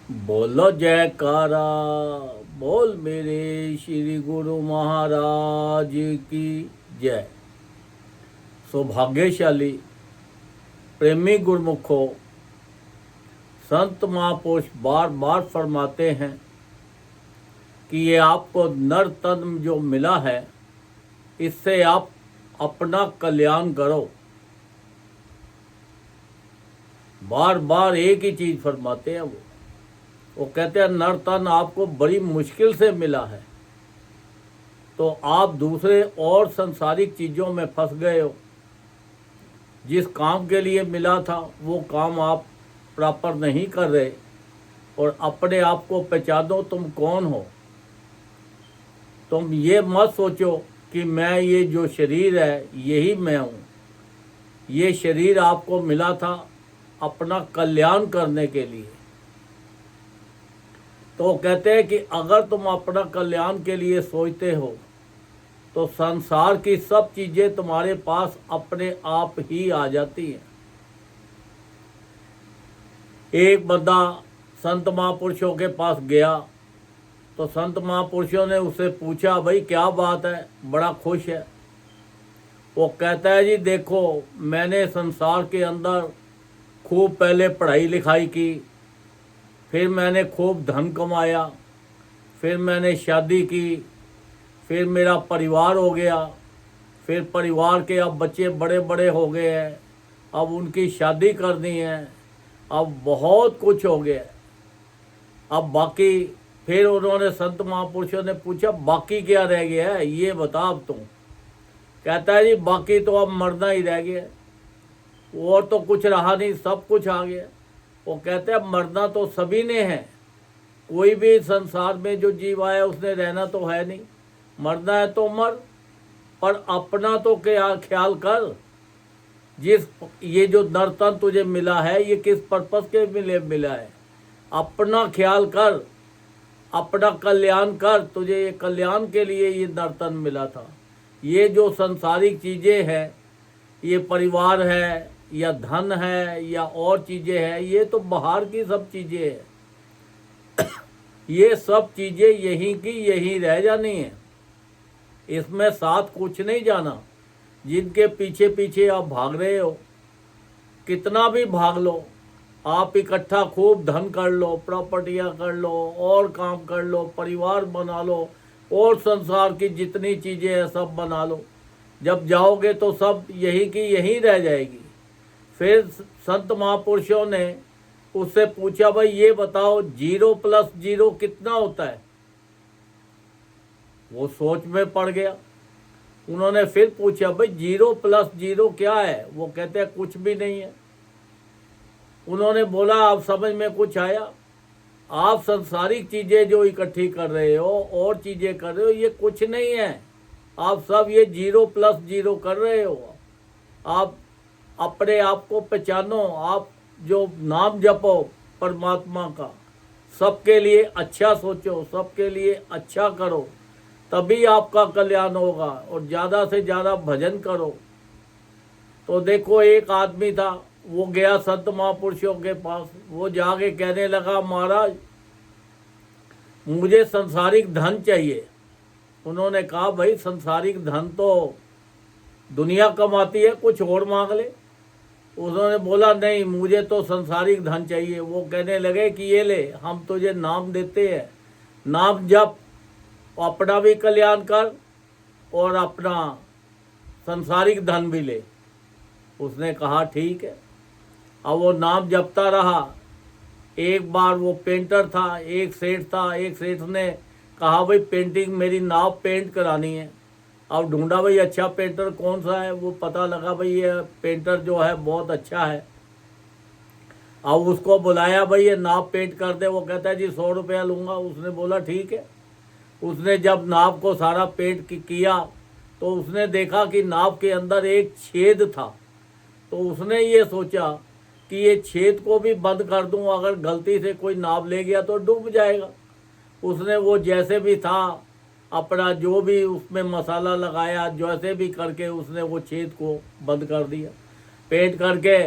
बोलो जयकारा। बोल मेरे श्री गुरु महाराज की जय। सौभाग्यशाली प्रेमी गुरमुखों, संत महापुरुष बार बार फरमाते हैं कि ये आपको नर तन जो मिला है, इससे आप अपना कल्याण करो। बार बार एक ही चीज़ फरमाते हैं वो कहते हैं नर तन आपको बड़ी मुश्किल से मिला है, तो आप दूसरे और संसारिक चीज़ों में फंस गए हो। जिस काम के लिए मिला था वो काम आप प्रॉपर नहीं कर रहे, और अपने आप को पहचानो तुम कौन हो। तुम ये मत सोचो कि मैं ये जो शरीर है यही मैं हूँ। ये शरीर आपको मिला था अपना कल्याण करने के लिए। तो कहते हैं कि अगर तुम अपना कल्याण के लिए सोचते हो तो संसार की सब चीज़ें तुम्हारे पास अपने आप ही आ जाती हैं। एक बंदा संत महापुरुषों के पास गया तो संत महापुरुषों ने उससे पूछा, भाई क्या बात है, बड़ा खुश है। वो कहता है, जी देखो, मैंने संसार के अंदर खूब पहले पढ़ाई लिखाई की, फिर मैंने खूब धन कमाया, फिर मैंने शादी की, फिर मेरा परिवार हो गया, फिर परिवार के अब बच्चे बड़े बड़े हो गए हैं, अब उनकी शादी करनी है, अब बहुत कुछ हो गया। अब बाकी फिर उन्होंने संत महापुरुषों ने पूछा, बाकी क्या रह गया है, ये बता अब तुम। कहता है, जी बाकी तो अब मरना ही रह गया, और तो कुछ रहा नहीं, सब कुछ आ गया। वो कहते हैं मरना तो सभी ने है, कोई भी संसार में जो जीव आया उसने रहना तो है नहीं। मरना है तो मर, पर अपना तो क्या ख्याल कर। ये जो नरतन तुझे मिला है ये किस पर्पस के मिला है, अपना ख्याल कर, अपना कल्याण कर। तुझे ये कल्याण के लिए ये नरतन मिला था। ये जो संसारिक चीज़ें हैं, ये परिवार है या धन है या और चीज़ें हैं, ये तो बाहर की सब चीज़ें हैं। ये सब चीज़ें यहीं की यहीं रह जानी है, इसमें साथ कुछ नहीं जाना। जिनके पीछे पीछे आप भाग रहे हो, कितना भी भाग लो, आप इकट्ठा खूब धन कर लो, प्रॉपर्टियां कर लो, और काम कर लो, परिवार बना लो, और संसार की जितनी चीज़ें हैं सब बना लो, जब जाओगे तो सब यहीं की यहीं रह जाएगी। फिर संत महापुरुषों ने उससे पूछा, भाई ये बताओ 0 + 0 कितना होता है। वो सोच में पड़ गया। उन्होंने फिर पूछा, भाई 0 + 0 क्या है। वो कहते हैं कुछ भी नहीं है। उन्होंने बोला, आप समझ में कुछ आया? आप संसारिक चीज़ें जो इकट्ठी कर रहे हो और चीज़ें कर रहे हो, ये कुछ नहीं है। आप सब ये 0 + 0 कर रहे हो। आप अपने आप को पहचानो, आप जो नाम जपो परमात्मा का, सबके लिए अच्छा सोचो, सबके लिए अच्छा करो, तभी आपका कल्याण होगा। और ज़्यादा से ज़्यादा भजन करो। तो देखो, एक आदमी था, वो गया संत महापुरुषों के पास। वो जाके कहने लगा, महाराज मुझे संसारिक धन चाहिए। उन्होंने कहा, भाई संसारिक धन तो दुनिया कमाती है, कुछ और मांग ले। उन्होंने बोला, नहीं मुझे तो संसारिक धन चाहिए। वो कहने लगे कि ये ले, हम तुझे नाम देते हैं, नाम जप, अपना भी कल्याण कर और अपना संसारिक धन भी ले। उसने कहा ठीक है। अब वो नाम जपता रहा। एक बार वो पेंटर था, एक सेठ था, एक सेठ ने कहा, भाई पेंटिंग मेरी नाव पेंट करानी है। अब ढूंढा भाई अच्छा पेंटर कौन सा है। वो पता लगा भाई ये पेंटर जो है बहुत अच्छा है। अब उसको बुलाया, भाई ये नाव पेंट कर दे। वो कहता है, जी 100 रुपया लूँगा। उसने बोला ठीक है। उसने जब नाव को सारा पेंट किया तो उसने देखा कि नाव के अंदर एक छेद था। तो उसने ये सोचा कि ये छेद को भी बंद कर दूं, अगर गलती से कोई नाव ले गया तो डूब जाएगा। उसने वो जैसे भी था अपना जो भी उसमें मसाला लगाया, जैसे भी करके उसने वो छेद को बंद कर दिया पेंट करके।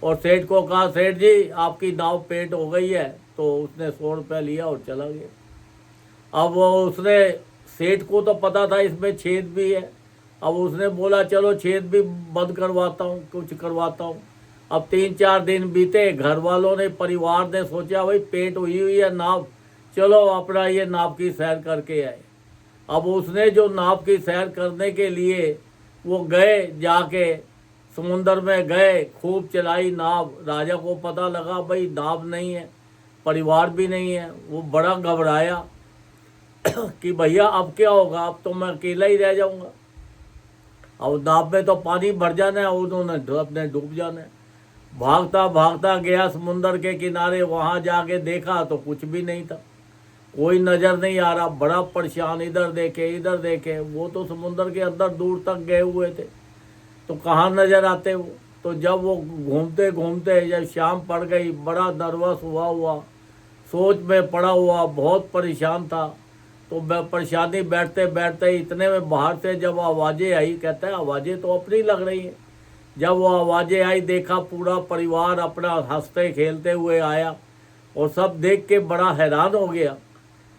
और सेठ को कहा, सेठ जी आपकी नाव पेंट हो गई है, तो उसने 100 रुपया लिया और चला गया। अब वो उसने सेठ को तो पता था इसमें छेद भी है। अब उसने बोला चलो छेद भी बंद करवाता हूँ, कुछ करवाता हूँ। अब 3-4 दिन बीते, घर वालों ने, परिवार ने सोचा भाई पेंट हुई हुई है नाव, चलो अपना ये नाव की सैर करके आए। अब उसने जो नाव की सैर करने के लिए वो गए, जाके समुंदर में गए, खूब चलाई नाव। राजा को पता लगा भाई नाव नहीं है, परिवार भी नहीं है। वो बड़ा घबराया कि भैया अब क्या होगा, अब तो मैं अकेला ही रह जाऊंगा। अब नाव में तो पानी भर जाना है, उन्होंने अपने डूब जाना है। भागता भागता गया समुंदर के किनारे, वहां जाके देखा तो कुछ भी नहीं था, कोई नजर नहीं आ रहा। बड़ा परेशान, इधर देखे इधर देखे, वो तो समुंदर के अंदर दूर तक गए हुए थे, तो कहाँ नजर आते वो। तो जब वो घूमते घूमते जब शाम पड़ गई, बड़ा नर्वस हुआ सोच में पड़ा हुआ, बहुत परेशान था। तो परेशानी बैठते बैठते इतने में बाहर से जब आवाज़ें आई, कहता है आवाज़ें तो अपनी लग रही हैं। जब वो आवाज़ें आई, देखा पूरा परिवार अपना हंसते खेलते हुए आया, और सब देख के बड़ा हैरान हो गया।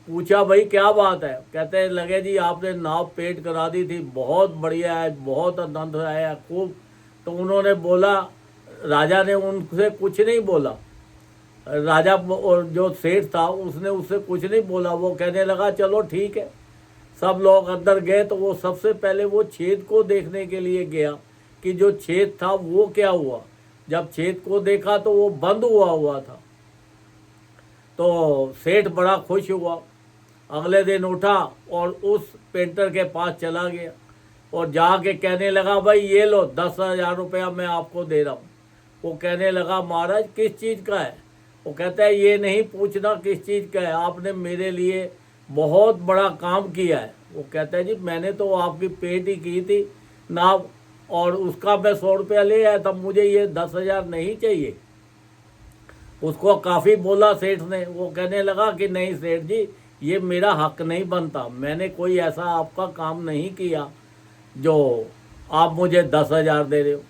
पूछा भाई क्या बात है, कहते हैं लगे जी आपने नाव पेंट करा दी थी, बहुत बढ़िया है, बहुत आनंद आया खूब। तो उन्होंने बोला, राजा ने उनसे कुछ नहीं बोला, राजा और जो सेठ था उसने उससे कुछ नहीं बोला। वो कहने लगा चलो ठीक है। सब लोग अंदर गए तो वो सबसे पहले वो छेद को देखने के लिए गया कि जो छेद था वो क्या हुआ। जब छेद को देखा तो वो बंद हुआ था। तो सेठ बड़ा खुश हुआ। अगले दिन उठा और उस पेंटर के पास चला गया और जाके कहने लगा भाई ये लो 10,000 रुपया मैं आपको दे रहा हूँ। वो कहने लगा महाराज किस चीज़ का है। वो कहता है ये नहीं पूछना किस चीज़ का है, आपने मेरे लिए बहुत बड़ा काम किया है। वो कहता है जी मैंने तो आपकी पेंट ही की थी नाव, और उसका मैं 100 रुपया ले आया था, मुझे ये 10,000 नहीं चाहिए। उसको काफ़ी बोला सेठ ने। वो कहने लगा कि नहीं सेठ जी, ये मेरा हक नहीं बनता, मैंने कोई ऐसा आपका काम नहीं किया जो आप मुझे 10,000 दे रहे हो।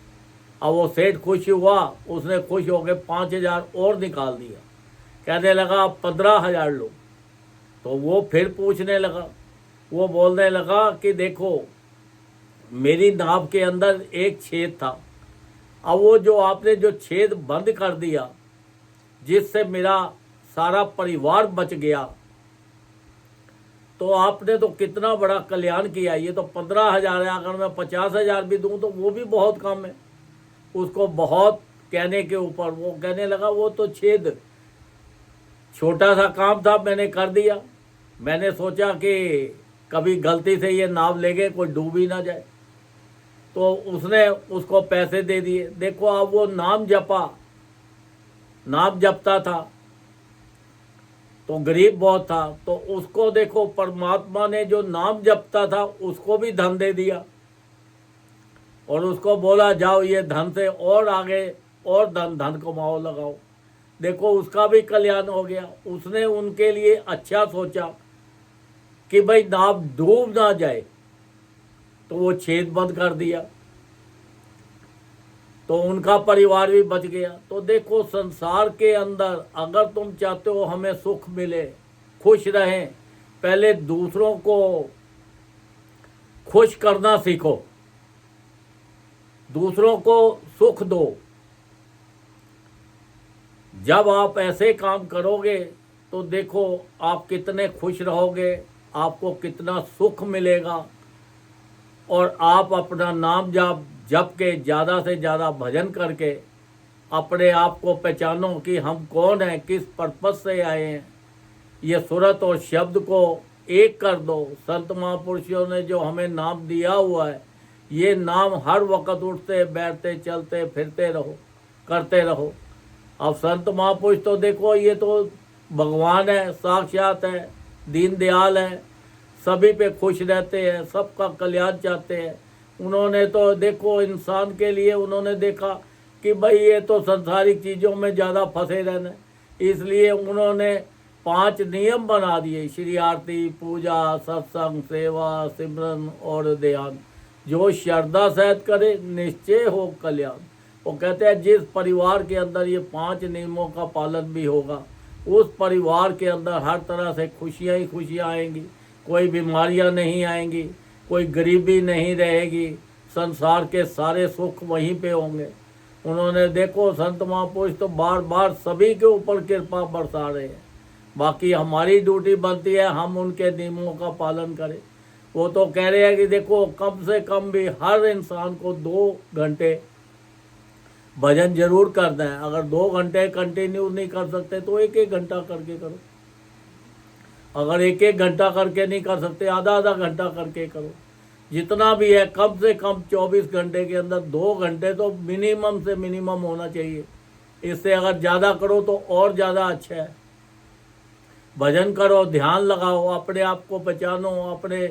अब वो सेठ खुश हुआ, उसने खुश होकर 5,000 और निकाल दिया। कहने लगा आप 15,000 लो। तो वो फिर पूछने लगा, वो बोलने लगा कि देखो मेरी नाव के अंदर एक छेद था, अब वो जो आपने जो छेद बंद कर दिया जिससे मेरा सारा परिवार बच गया, तो आपने तो कितना बड़ा कल्याण किया। ये तो 15,000 है, अगर मैं 50,000 भी दूं तो वो भी बहुत कम है। उसको बहुत कहने के ऊपर वो कहने लगा वो तो छेद छोटा सा काम था, मैंने कर दिया। मैंने सोचा कि कभी गलती से ये नाव ले गए, कोई डूब ही ना जाए, तो उसने उसको पैसे दे दिए। देखो अब वो नाम जपता था तो गरीब बहुत था, तो उसको देखो परमात्मा ने जो नाम जपता था उसको भी धन दे दिया, और उसको बोला जाओ ये धन से और आगे और धन कमाओ, लगाओ। देखो उसका भी कल्याण हो गया। उसने उनके लिए अच्छा सोचा कि भाई नाव डूब ना जाए, तो वो छेद बंद कर दिया, तो उनका परिवार भी बच गया। तो देखो संसार के अंदर अगर तुम चाहते हो हमें सुख मिले, खुश रहें, पहले दूसरों को खुश करना सीखो, दूसरों को सुख दो। जब आप ऐसे काम करोगे तो देखो आप कितने खुश रहोगे, आपको कितना सुख मिलेगा, और आप अपना नाम जप के ज़्यादा से ज़्यादा भजन करके अपने आप को पहचानो कि हम कौन हैं, किस पर्पज से आए हैं। ये सूरत और शब्द को एक कर दो। संत महापुरुषों ने जो हमें नाम दिया हुआ है, ये नाम हर वक्त उठते बैठते चलते फिरते रहो, करते रहो। अब संत महापुरुष तो देखो ये तो भगवान है, साक्षात है, दीनदयाल है, सभी पे खुश रहते हैं, सबका कल्याण चाहते हैं। उन्होंने तो देखो इंसान के लिए उन्होंने देखा कि भाई ये तो संसारिक चीज़ों में ज़्यादा फंसे रहना, इसलिए उन्होंने 5 नियम बना दिए, श्री आरती, पूजा, सत्संग, सेवा, सिमरन और ध्यान। जो श्रद्धा सहित करे निश्चय हो कल्याण। वो कहते हैं जिस परिवार के अंदर ये 5 नियमों का पालन भी होगा उस परिवार के अंदर हर तरह से खुशियाँ ही खुशियाँ आएंगी, कोई बीमारियाँ नहीं आएंगी, कोई गरीबी नहीं रहेगी, संसार के सारे सुख वहीं पे होंगे। उन्होंने देखो संत महापुरुष तो बार बार सभी के ऊपर कृपा बरसा रहे हैं। बाकी हमारी ड्यूटी बनती है हम उनके नियमों का पालन करें। वो तो कह रहे हैं कि देखो कम से कम भी हर इंसान को 2 घंटे भजन जरूर करना है। अगर 2 घंटे कंटिन्यू नहीं कर सकते तो 1-1 घंटा करके करो। अगर 1-1 घंटा करके नहीं कर सकते आधा-आधा घंटा करके करो। जितना भी है कम से कम 24 घंटे के अंदर 2 घंटे तो मिनिमम से मिनिमम होना चाहिए। इससे अगर ज़्यादा करो तो और ज़्यादा अच्छा है। भजन करो, ध्यान लगाओ, अपने आप को पहचानो, अपने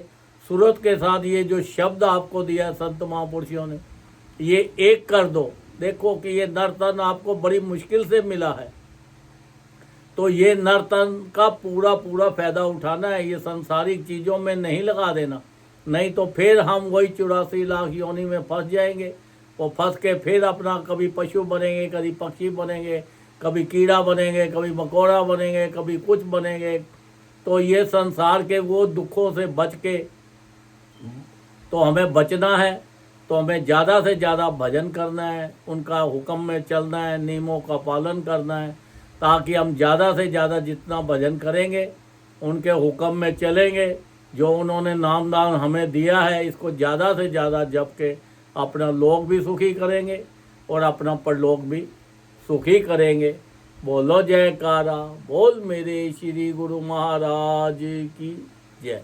सूरत के साथ ये जो शब्द आपको दिया संत महापुरुषों ने, ये एक कर दो। देखो कि ये नर्तन आपको बड़ी मुश्किल से मिला है, तो ये नर्तन का पूरा पूरा फायदा उठाना है। ये सांसारिक चीज़ों में नहीं लगा देना, नहीं तो फिर हम वही 84 लाख योनि में फंस जाएंगे। और फंस के फिर अपना कभी पशु बनेंगे, कभी पक्षी बनेंगे, कभी कीड़ा बनेंगे, कभी मकोड़ा बनेंगे, कभी कुछ बनेंगे। तो ये संसार के वो दुखों से बच के तो हमें बचना है। तो हमें ज़्यादा से ज़्यादा भजन करना है, उनका हुक्म में चलना है, नियमों का पालन करना है, ताकि हम ज़्यादा से ज़्यादा जितना भजन करेंगे, उनके हुक्म में चलेंगे, जो उन्होंने नामदान हमें दिया है, इसको ज़्यादा से ज़्यादा जप के अपना लोक भी सुखी करेंगे और अपना परलोक भी सुखी करेंगे। बोलो जयकारा, बोल मेरे श्री गुरु महाराज की जय।